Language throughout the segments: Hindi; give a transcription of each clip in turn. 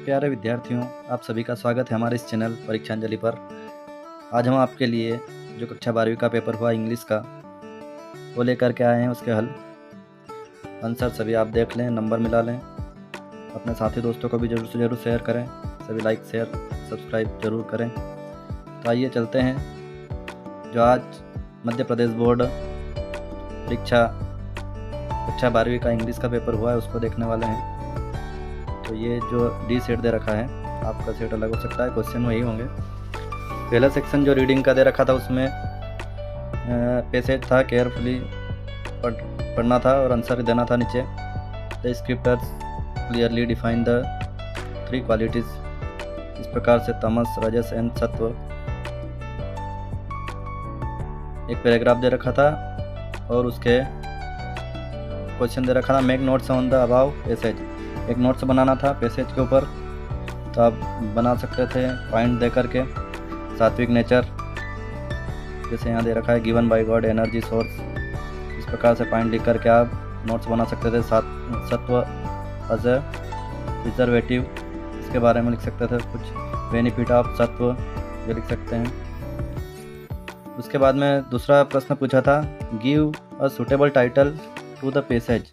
प्यारे विद्यार्थियों, आप सभी का स्वागत है हमारे इस चैनल परीक्षांजलि पर। आज हम आपके लिए जो कक्षा 12वीं का पेपर हुआ इंग्लिश का, वो लेकर के आए हैं। उसके हल आंसर सभी आप देख लें, नंबर मिला लें, अपने साथी दोस्तों को भी ज़रूर से ज़रूर शेयर करें। सभी लाइक शेयर सब्सक्राइब ज़रूर करें। तो आइए चलते हैं। जो आज मध्य प्रदेश बोर्ड परीक्षा कक्षा 12वीं का इंग्लिश का पेपर हुआ है, उसको देखने वाले हैं। तो ये जो डी सेट दे रखा है, आपका सेट अलग हो सकता है, क्वेश्चन वही होंगे। पहला सेक्शन जो रीडिंग का दे रखा था, उसमें पैसेज था, केयरफुली पढ़ना था और आंसर देना था नीचे। The scripters clearly define the 3 qualities. इस प्रकार से तमस, रजस एंड सत्व। एक पैराग्राफ दे रखा था और उसके क्वेश्चन दे रखा था, make notes on the above passage. एक नोट्स बनाना था पैसेज के ऊपर, तो आप बना सकते थे पॉइंट दे करके। सात्विक नेचर, जैसे यहाँ दे रखा है, given by God, energy source. इस प्रकार से पॉइंट लिख करके आप नोट्स बना सकते थे। सत्व एज ए प्रिजर्वेटिव, इसके बारे में लिख सकते थे कुछ। बेनिफिट ऑफ सत्व, ये लिख सकते हैं। उसके बाद में दूसरा प्रश्न पूछा था, give a suitable title to the passage.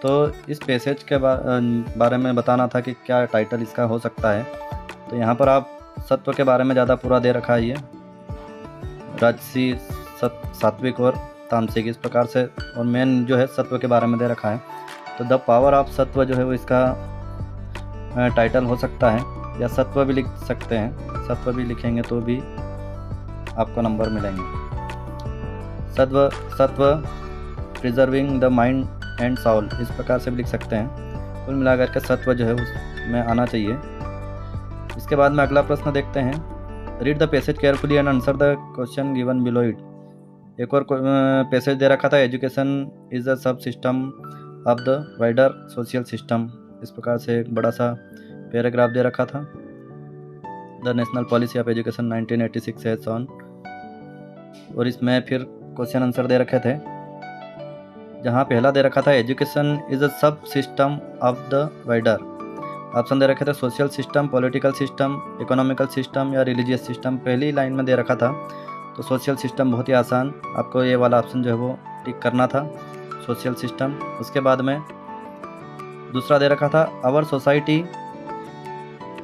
तो इस पैसेज के बारे में बताना था कि क्या टाइटल इसका हो सकता है। तो यहाँ पर आप सत्व के बारे में ज़्यादा पूरा दे रखा है, ये राजसी, सात्विक और तामसिक, इस प्रकार से। और मेन जो है सत्व के बारे में दे रखा है। तो द पावर ऑफ सत्व जो है वो इसका टाइटल हो सकता है, या सत्व भी लिख सकते हैं। सत्व भी लिखेंगे तो भी आपको नंबर मिलेंगे। सत्व preserving the mind and Saul, इस प्रकार से भी लिख सकते हैं। कुल मिलाकर के सत्व जो है उसमें आना चाहिए। इसके बाद में अगला प्रश्न देखते हैं, read the passage carefully and answer the question given below it. एक और पैसेज दे रखा था, education is a sub system of the wider social system. इस प्रकार से एक बड़ा सा पैराग्राफ दे रखा था। The national policy of education 1986 है ऑन। और इसमें फिर क्वेश्चन आंसर दे रखे थे, जहाँ पहला दे रखा था, education is a sub system of the wider. Option दे रखे थे, social system, political system, economical system या रिलीजियस सिस्टम। पहली लाइन में दे रखा था तो सोशल सिस्टम, बहुत ही आसान, आपको ये वाला ऑप्शन जो है वो टिक करना था, सोशल सिस्टम। उसके बाद में दूसरा दे रखा था, our society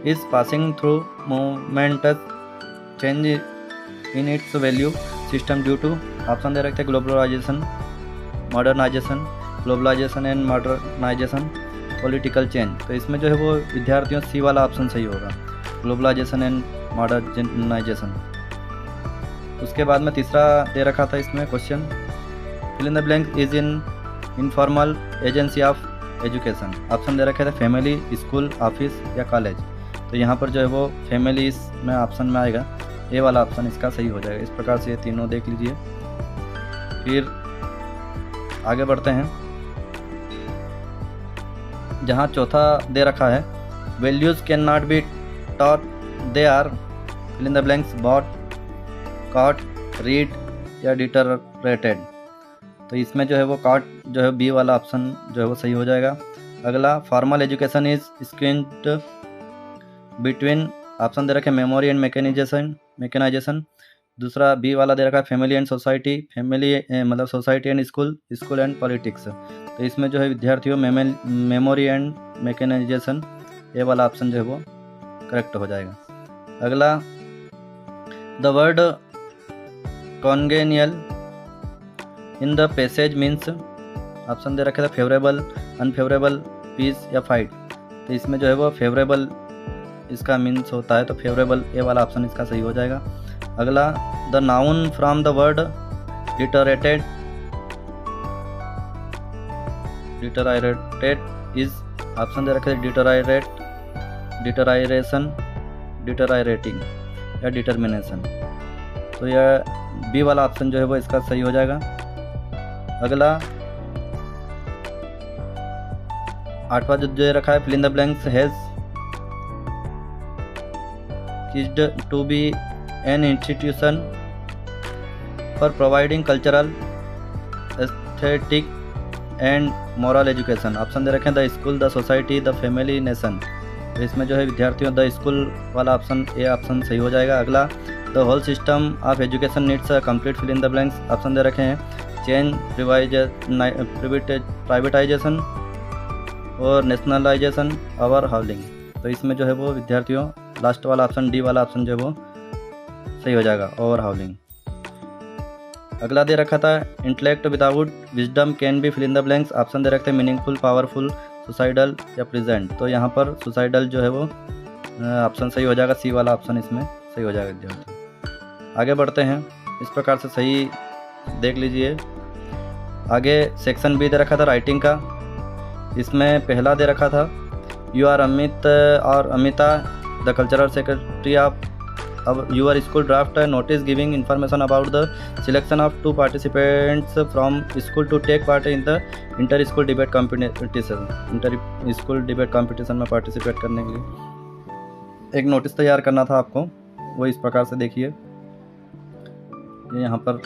is passing through momentous change in its value system due to. Option दे रखे थे, globalisation, modernisation, globalisation and modernisation, political change. तो इसमें जो है वो विद्यार्थियों सी वाला ऑप्शन सही होगा, ग्लोबलाइजेशन एंड मॉडर्नाइजेशन। उसके बाद में तीसरा दे रखा था इसमें question, fill in the blank is in informal agency of education. Option दे रखे थे, फैमिली, स्कूल, ऑफिस या कॉलेज। तो यहाँ पर जो है वो फैमिली इसमें ऑप्शन में आएगा, ये वाला ऑप्शन इसका सही हो जाएगा। इस प्रकार से ये तीनों देख लीजिए। फिर आगे बढ़ते हैं, जहाँ चौथा दे रखा है, values can not be taught, they are fill in the blanks bought, caught, read या डिटरेटेड। तो इसमें जो है वो कॉट जो है बी वाला ऑप्शन जो है वो सही हो जाएगा। अगला, formal education is screened between. Option दे रखे, मेमोरी एंड मैकेनाइजेशन। दूसरा बी वाला दे रखा है, फैमिली एंड सोसाइटी, फैमिली मतलब society and school, school and politics. तो इसमें जो है विद्यार्थियों मेमोरी एंड मैकेनाइजेशन, ये वाला ऑप्शन जो है वो करेक्ट हो जाएगा। अगला, the word congenial in the passage means. Option दे रखे थे, फेवरेबल, अनफेवरेबल, पीस या फाइट। तो इसमें जो है वो फेवरेबल इसका मीन्स होता है, तो फेवरेबल ये वाला ऑप्शन इसका सही हो जाएगा। अगला, the noun from the word deteriorated is. Option दे रखे, डिटराइरेट, डिटराइरेशन, डिटराइरेटिंग या डिटर्मिनेशन। तो यह बी वाला ऑप्शन जो है वो इसका सही हो जाएगा। अगला, आठवां जो दे रखा है, fill in the blanks has kissed to be an institution for providing cultural, aesthetic and moral education. Option दे रखे हैं, the school, the society, the family, nation. तो इसमें जो है विद्यार्थियों द स्कूल वाला ऑप्शन ए ऑप्शन सही हो जाएगा। अगला the whole system of education needs complete fill in the blanks option दे रखे हैं चेंज प्राइवेटाइजेशन और नेशनलाइजेशन और हाउलिंग। तो इसमें जो है वो विद्यार्थियों लास्ट वाला ऑप्शन डी वाला ऑप्शन जो है वो सही हो जाएगा ओवर हाउलिंग। अगला दे रखा था intellect without wisdom can be fill in the blanks option दे रखते हैं मीनिंगफुल पावरफुल सुसाइडल या प्रेजेंट। तो यहाँ पर सुसाइडल जो है वो ऑप्शन सही हो जाएगा, सी वाला ऑप्शन इसमें सही हो जाएगा विद्यार्थी। आगे बढ़ते हैं, इस प्रकार से सही देख लीजिए। आगे सेक्शन बी दे रखा था राइटिंग का, इसमें पहला दे रखा था यू आर अमित और Amita the cultural secretary of your school draft a notice giving information about the selection of 2 participants from school to take part in the inter-school debate competition। inter-school debate competition में participate करने के लिए एक नोटिस तैयार करना था आपको, वो इस प्रकार से देखिए, ये यहाँ पर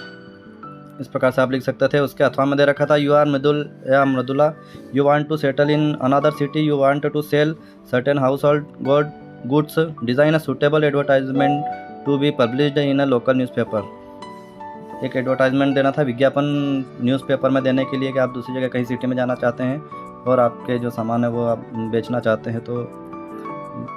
इस प्रकार से आप लिख सकते थे। उसके अथवा में दे रखा था यू आर मृदुल या Mridula you want to settle in another city you want to sell certain household goods design a suitable advertisement to be published in a local newspaper। एक एडवर्टाइजमेंट देना था विज्ञापन न्यूज़पेपर में देने के लिए कि आप दूसरी जगह कहीं सिटी में जाना चाहते हैं और आपके जो सामान है वो आप बेचना चाहते हैं, तो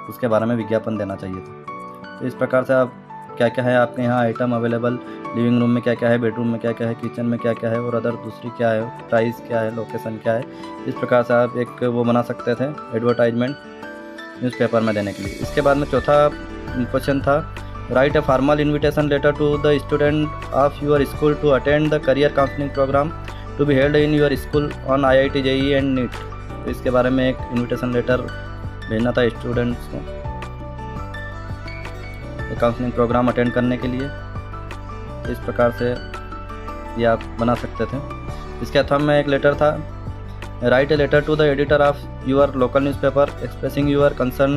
उसके बारे में विज्ञापन देना चाहिए था। तो इस प्रकार से आप क्या क्या है आपके यहाँ आइटम अवेलेबल, लिविंग रूम में क्या क्या है, बेडरूम में क्या क्या है, किचन में क्या क्या है और अदर दूसरी क्या है, प्राइस क्या है, लोकेशन क्या है, इस प्रकार से आप एक वो बना सकते थे एडवर्टाइजमेंट न्यूज़पेपर में देने के लिए। इसके बाद में चौथा क्वेश्चन था write a formal invitation letter to the student of your school to attend the career counselling programme to be held in your school on IIT JEE and NEET. तो इसके बारे में एक इन्विटेशन लेटर भेजना था स्टूडेंट्स को काउंसलिंग प्रोग्राम अटेंड करने के लिए। तो इस प्रकार से ये आप बना सकते थे। इसके अथवा में एक लेटर था write a letter to the editor of your local newspaper expressing your concern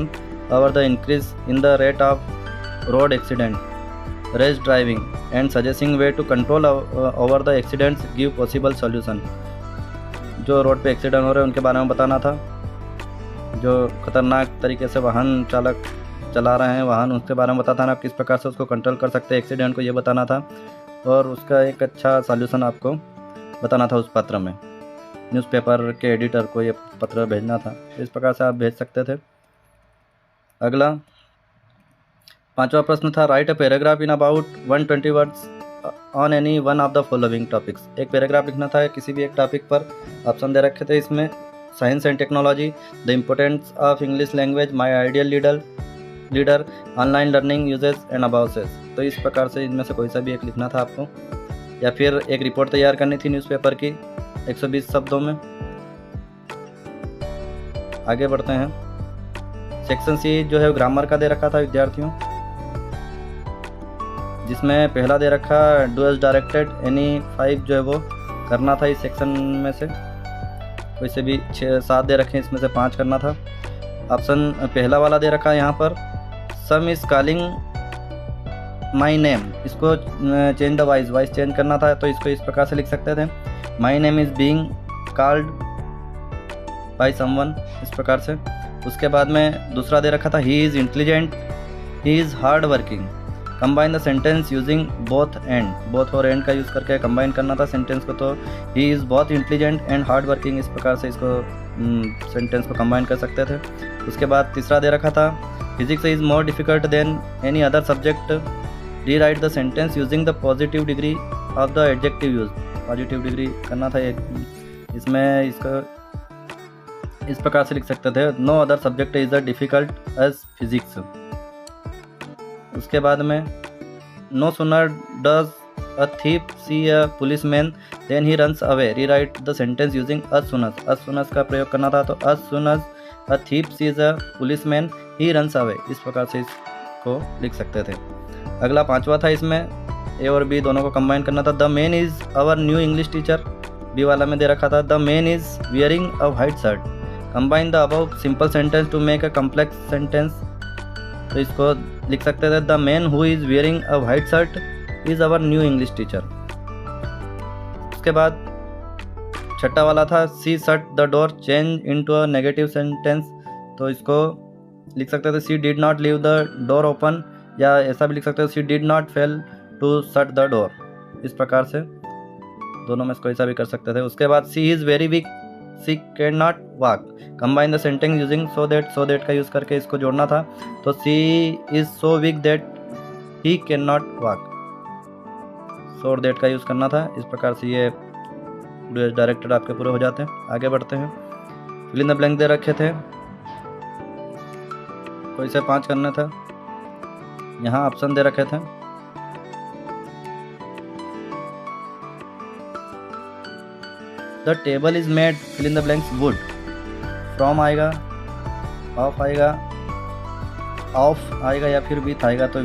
over the increase in the rate of road accident race driving and suggesting way to control over the accidents give possible solution. जो रोड पे एक्सीडेंट हो रहे हैं उनके बारे में बताना था, जो खतरनाक तरीके से वाहन चालक चला रहे हैं वाहन उसके बारे में बताना था, किस प्रकार से उसको कंट्रोल कर सकते हैं एक्सीडेंट को, ये बताना था और उसका एक अच्छा सॉल्यूशन आपको बताना था उस पत्र में। न्यूज़पेपर के एडिटर को ये पत्र भेजना था, इस प्रकार से आप भेज सकते थे। अगला पांचवा प्रश्न था right a paragraph in about 120 words on any one of the following topics. एक पैराग्राफ लिखना था किसी भी एक टॉपिक पर, ऑप्शन दे रखे थे इसमें science and technology, the importance of English language, my ideal leader, online learning uses and abuses. तो इस प्रकार से इनमें से कोई सा भी एक लिखना था आपको, या फिर एक रिपोर्ट तैयार करनी थी न्यूज़पेपर की 120 शब्दों में। आगे बढ़ते हैं, सेक्शन सी जो है ग्रामर का दे रखा था विद्यार्थियों, जिसमें पहला दे रखा डू एज डायरेक्टेड एनी 5 जो है वो करना था इस सेक्शन में से, वैसे भी 6-7 दे रखे हैं, इसमें से 5 करना था। ऑप्शन पहला वाला दे रखा है यहाँ पर सम इज कॉलिंग माई नेम, इसको चेंज द वॉइस चेंज करना था, तो इसको इस प्रकार से लिख सकते थे my name is being called by someone, इस प्रकार से। उसके बाद में दूसरा दे रखा था he is intelligent, he is hard working. Combine the sentence using both और एंड का यूज़ करके कंबाइन करना था सेंटेंस को, तो he is both intelligent and hard working, इस प्रकार से इसको सेंटेंस को कंबाइन कर सकते थे। उसके बाद तीसरा दे रखा था physics is more difficult than any other subject, rewrite the sentence using the positive degree of the adjective use, positive degree करना था इसमें, इसको इस प्रकार से लिख सकते थे no other subject is the difficult as physics. उसके बाद में no sooner does a thief see a policeman than he runs away, rewrite the sentence using as soon as का प्रयोग करना था, तो as soon as a thief sees a policeman he runs away, इस प्रकार से इसको लिख सकते थे। अगला पांचवा था, इसमें ए और बी दोनों को कंबाइन करना था। The man is our new English teacher, B वाला में दे रखा था the man is wearing a white shirt. Combine the above simple sentence to make a complex sentence, तो इसको लिख सकते थे the man who is wearing a white shirt is our new English teacher. उसके बाद छठा वाला था she shut the door change into a negative sentence, तो इसको लिख सकते थे she did not leave the door open, या ऐसा भी लिख सकते थे she did not fail to shut the door. इस प्रकार से दोनों में से कोई सा भी कर सकते थे। उसके बाद she is very weak she can not walk, combine the sentence using so that का यूज़ करके इसको जोड़ना था। तो she is so weak that he can not walk, so that का यूज़ करना था। इस प्रकार से ये डायरेक्टेड आपके पूरे हो जाते हैं। आगे बढ़ते हैं। फिल इन द ब्लैंक दे रखे थे, कोई से 5 करने थे। यहाँ ऑप्शन दे रखे थे, the table is made, fill in the blanks wood, from आएगा, ऑफ आएगा, ऑफ आएगा या फिर विथ आएगा। तो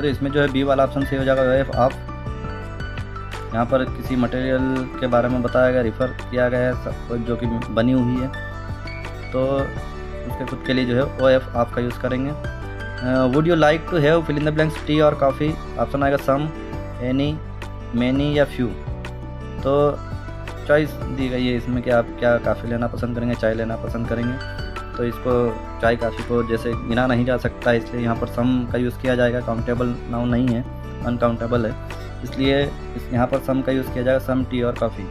इसमें जो है बी वाला ऑप्शन सही हो जाएगा, वेफ ऑफ। यहाँ पर किसी मटेरियल के बारे में बताया गया, रिफ़र किया गया है सब कुछ जो कि बनी हुई है, तो उसके खुद के लिए जो है ओ एफ ऑफ का यूज़ करेंगे। Would you like to have, fill in the blanks tea और कॉफ़ी, ऑप्शन आएगा सम, एनी, मैनी या फ्यू। तो चॉइस दी गई है इसमें कि आप क्या कॉफ़ी लेना पसंद करेंगे, चाय लेना पसंद करेंगे। तो इसको चाय कॉफ़ी को जैसे गिना नहीं जा सकता, इसलिए यहाँ पर सम का यूज़ किया जाएगा। काउंटेबल नाउन नहीं है, अनकाउंटेबल है, इसलिए यहाँ पर सम का यूज़ किया जाएगा, सम टी और कॉफ़ी।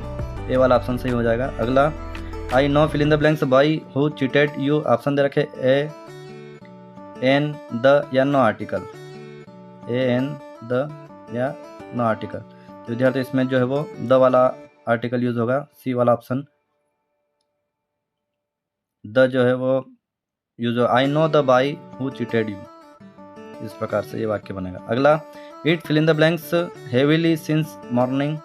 ए वाला ऑप्शन सही हो जाएगा। अगला, I know, fill in the blanks by who cheated you, option दे रखे ए एन द या no article, a an the या नो आर्टिकल। तो विद्यार्थी इसमें जो है वो द वाला आर्टिकल यूज़ होगा, सी वाला ऑप्शन। द जो है वो यूज हो, I know the boy who cheated you. इस प्रकार से ये वाक्य बनेगा। अगला, it fill in the blanks heavily since morning.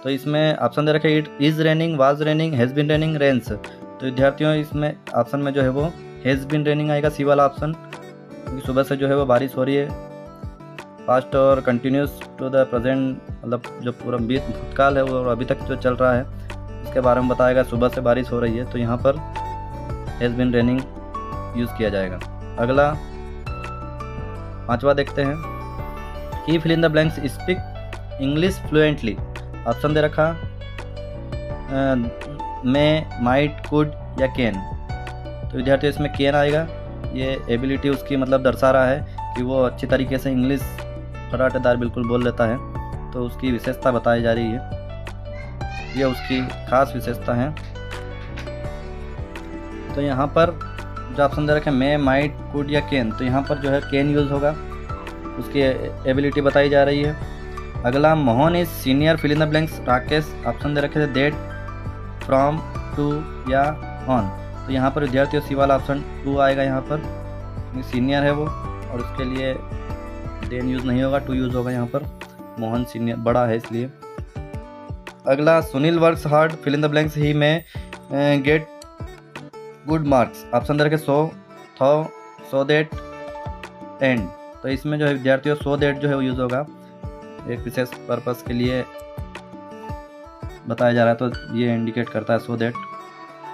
तो इसमें ऑप्शन दे रखे it is raining, was raining, has been raining, rains. तो विद्यार्थियों इसमें ऑप्शन में जो है वो हैज़ बीन रेनिंग आएगा, सी वाला ऑप्शन, क्योंकि सुबह से जो है वो बारिश हो रही है। पास्ट और कंटिन्यूस टू द प्रेजेंट, मतलब जो पूरा भूतकाल है वो अभी तक जो चल रहा है उसके बारे में बताएगा। सुबह से बारिश हो रही है, तो यहाँ पर हैज़ बीन रेनिंग यूज़ किया जाएगा। अगला 5वां देखते हैं। He fill in the blanks speak English fluently, option दे रखा मैं, माइट, कुड या कैन। तो विद्यार्थी इसमें कैन आएगा, ये एबिलिटी उसकी मतलब दर्शा रहा है कि वो अच्छी तरीके से इंग्लिश फटाटेदार बिल्कुल बोल लेता है, तो उसकी विशेषता बताई जा रही है, ये उसकी खास विशेषता है। तो यहाँ पर जो ऑप्शन दे रखे मैं, माइट, कुड या कैन, तो यहाँ पर जो है कैन यूज़ होगा, उसकी एबिलिटी बताई जा रही है। अगला, Mohan is senior, fill in the blanks Rakesh, option दे रखे थे दैट, फ्रॉम, टू या ऑन। तो यहाँ पर विद्यार्थियों सी वाला ऑप्शन 2 आएगा, यहाँ पर सीनियर है वो और उसके लिए देन यूज़ नहीं होगा, 2 यूज़ होगा यहाँ पर। मोहन सीनियर बड़ा है इसलिए। अगला, Sunil works hard, fill in the blanks he may get good marks, option दे रखे सो दैट एंड। तो इसमें जो है विद्यार्थियों सो दैट जो है वो यूज़ होगा, एक विशेष पर्पस के लिए बताया जा रहा है, तो ये इंडिकेट करता है सो दैट।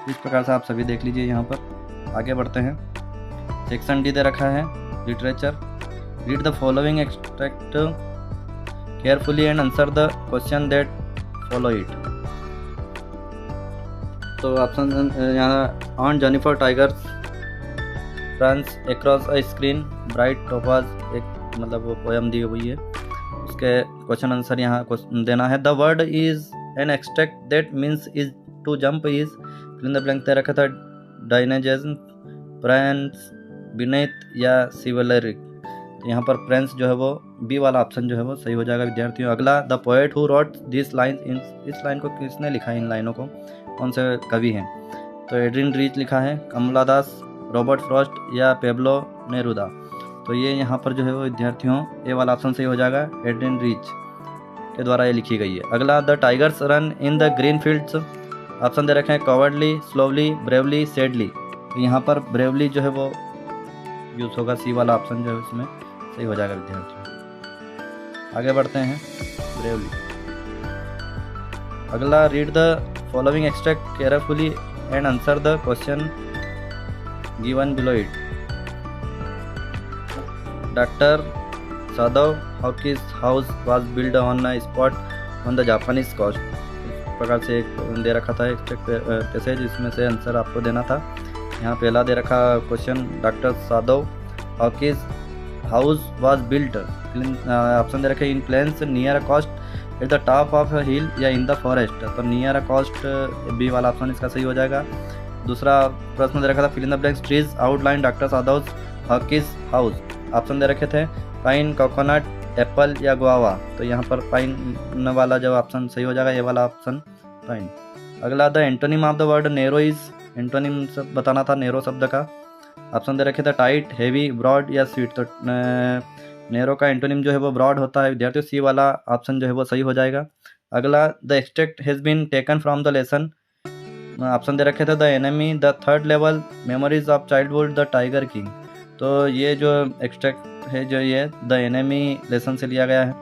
इस प्रकार से आप सभी देख लीजिए। यहाँ पर आगे बढ़ते हैं। सेक्शन डी दे रखा है literature, read the following extract carefully and answer the question that follow it. तो ऑप्शन यहाँ, on Jennifer tigers runs across a screen bright topaz, एक मतलब वो पोएम दी हुई है, उसके क्वेश्चन आंसर यहाँ देना है। The word is an extract that means is to jump, is fill in the blank दे रखा था डायनेजेशन, प्रेंस, बीनेथ या सिवलरिक। तो यहाँ पर प्रेंस जो है वो बी वाला ऑप्शन जो है वो सही हो जाएगा विद्यार्थियों। अगला, the poet who wrote this line, इस लाइन को किसने लिखा है, इन लाइनों को कौन से कवि हैं। तो एड्रिन रीच लिखा है, कमला दास, रॉबर्ट फ्रॉस्ट या पेब्लो नेरुदा। तो ये यहाँ पर जो है वो विद्यार्थियों ए वाला ऑप्शन सही हो जाएगा, एड्रिन रीच के द्वारा ये लिखी गई है। अगला, the tigers run in the green fields, option दे रखे हैं कवर्डली, स्लोवली, ब्रेवली, सैडली। तो यहाँ पर ब्रेवली जो है वो यूज़ होगा, सी वाला ऑप्शन जो है इसमें सही हो जाएगा विद्यार्थियों। आगे बढ़ते हैं, ब्रेवली। अगला, read the following extract carefully and answer the question given below it. Doctor Sadao Hoki's house was built on a spot on the Japanese coast. इस प्रकार से एक दे रखा था एक्सट्रैक्ट पैसेज, इसमें से आंसर आपको देना था। यहाँ पहला दे रखा question, doctor Sadao Hoki's house was built, option दे रखे in plains near a coast at the top of a hill या इन द फॉरेस्ट, तो नियर अ कॉस्ट बी वाला ऑप्शन इसका सही हो जाएगा। दूसरा प्रश्न दे रखा था fill in the blanks trees outline doctor Sadao Hoki's house, option दे रखे थे पाइन, कोकोनट, एप्पल या गुआवा, तो यहाँ पर पाइन वाला जो ऑप्शन सही हो जाएगा, ये वाला ऑप्शन पाइन। अगला the antonym of the word narrow is, antonym सब बताना था नेरो शब्द का, ऑप्शन दे रखे थे टाइट, हेवी, ब्रॉड या स्वीट, तो नेरो का एंटोनिम जो है वो ब्रॉड होता है विद्यार्थियों, सी वाला ऑप्शन जो है वो सही हो जाएगा। अगला the extract has been taken from the lesson, option दे रखे थे the enemy, the third level, memories of childhood, the tiger king, तो ये जो एक्सट्रैक्ट है जो ये द एनिमी लेसन से लिया गया है,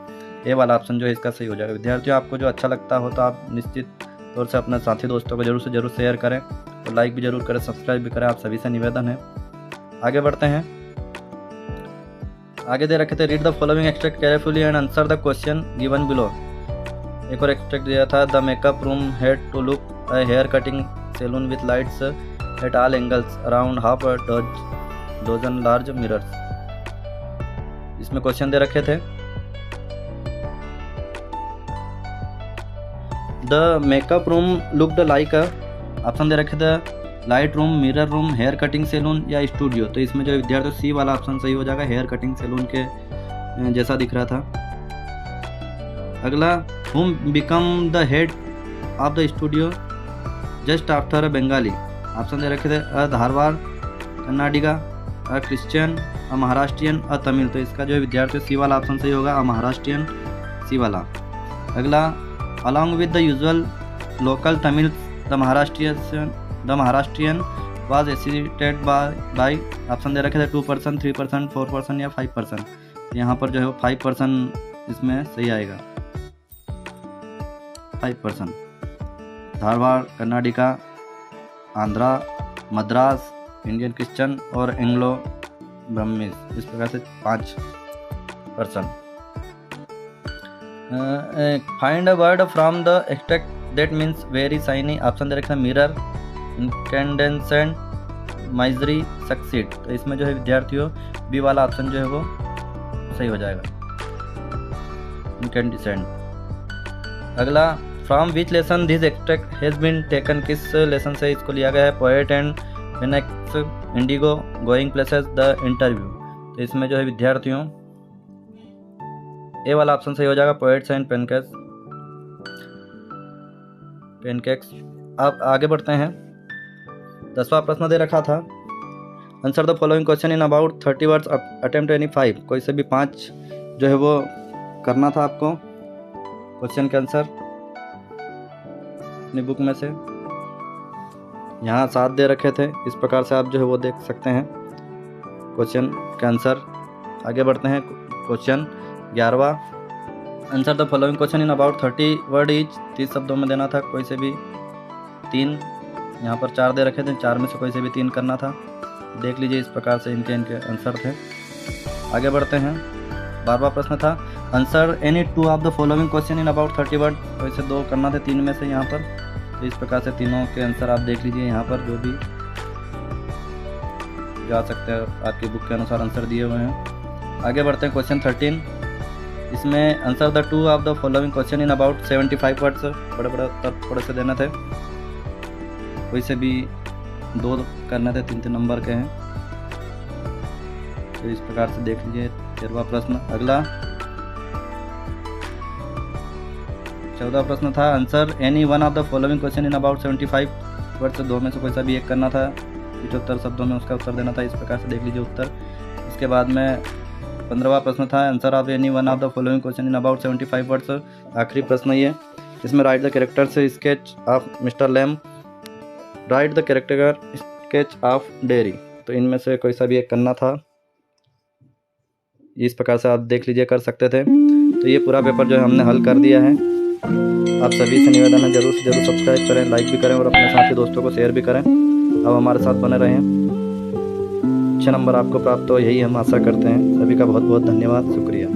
ये वाला ऑप्शन जो है इसका सही हो जाएगा। विद्यार्थियों आपको जो अच्छा लगता हो तो आप निश्चित तौर से अपने साथी दोस्तों को जरूर से जरूर शेयर करें और लाइक भी जरूर करें, सब्सक्राइब भी करें, आप सभी से निवेदन है। आगे बढ़ते हैं, आगे दे रखे थे read the following extract carefully and answer the question given below. एक और एक्सट्रैक्ट दिया था the makeup room had to look a hair cutting saloon with lights at all angles around half a dozen large mirrors, इसमें क्वेश्चन दे रखे थे the makeup room looked like a, option दे रखे थे light room, mirror room, hair cutting saloon या स्टूडियो, तो इसमें जो विद्यार्थियों सी वाला ऑप्शन सही हो जाएगा, हेयर कटिंग सैलून के जैसा दिख रहा था। अगला who become the head of the studio just after a Bengali, option दे रखे थे a Dharwad, Karnataka, a Christian, a Maharashtrian, a Tamil, तो इसका जो विद्यार्थियों सी वाला ऑप्शन सही होगा, अ महाराष्ट्रियन, सी वाला। अगला along with the usual local Tamil the Maharashtrian was assisted by, option दे रखे थे 2%, 3%, 4% या 5%, यहाँ पर जो है वो 5% इसमें सही आएगा, 5%। धारवाड़, कर्नाटका, आंध्रा, मद्रास, इंडियन क्रिश्चियन और एंग्लो ब्रह्मीज, इस प्रकार से 5%। Find a word from the extract that means very shiny, option दे रखा है मिरर, इनकैंडेसेंट, माइजरी, सक्सीड, तो इसमें जो है विद्यार्थियों बी वाला ऑप्शन जो है वो सही हो जाएगा, इनकैंडेसेंट। अगला from which lesson this extract has been taken, किस लेसन से इसको लिया गया है, poet and phoenix, indigo, going places, the interview, तो इसमें जो है विद्यार्थियों ए वाला ऑप्शन सही हो जाएगा, पोएट्स एंड पेनकेक्स। अब आगे बढ़ते हैं, 10वां प्रश्न दे रखा था answer the following question in about 30 words, attempt any 5, कोई से भी 5 जो है वो करना था आपको क्वेश्चन के आंसर अपनी बुक में से, यहाँ 7 दे रखे थे, इस प्रकार से आप जो है वो देख सकते हैं क्वेश्चन का आंसर। आगे बढ़ते हैं, क्वेश्चन 11वां, answer the following question in about 30 word each, 30 शब्दों में देना था, कोई से भी 3, यहाँ पर 4 दे रखे थे, 4 में से कोई से भी 3 करना था, देख लीजिए इस प्रकार से इनके आंसर थे। आगे बढ़ते हैं, 12वां प्रश्न था answer any 2 of the following question in about 30 word, कोई से 2 करना थे 3 में से यहाँ पर, तो इस प्रकार से तीनों के आंसर आप देख लीजिए, यहाँ पर जो भी जा सकते हैं आपकी बुक के अनुसार आंसर दिए हुए हैं। आगे बढ़ते हैं, क्वेश्चन 13, इसमें answer the 2 of the following question in about 75 words, बड़े तब थोड़े से देना थे, कोई से भी 2 करने थे, 3 नंबर के हैं, तो इस प्रकार से देख लीजिए 13वां प्रश्न। अगला 14वां प्रश्न था answer any one of the following question in about 75 words, 2 में से कोई सा भी एक करना था, 75 शब्दों में उसका उत्तर देना था, इस प्रकार से देख लीजिए उत्तर। इसके बाद में 15वां प्रश्न था answer of any one of the following question in about 75 words, आखिरी प्रश्न ये, इसमें write the characters sketch of mister Lamb, write the character sketch of Derry, तो इनमें से कोई सा भी एक करना था, इस प्रकार से आप देख लीजिए कर सकते थे। तो ये पूरा पेपर जो है हमने हल कर दिया है, आप सभी से निवेदन है जरूर से जरूर सब्सक्राइब करें, लाइक भी करें और अपने साथी दोस्तों को शेयर भी करें, अब हमारे साथ बने रहें, अच्छे नंबर आपको प्राप्त हो यही हम आशा करते हैं। सभी का बहुत बहुत धन्यवाद, शुक्रिया।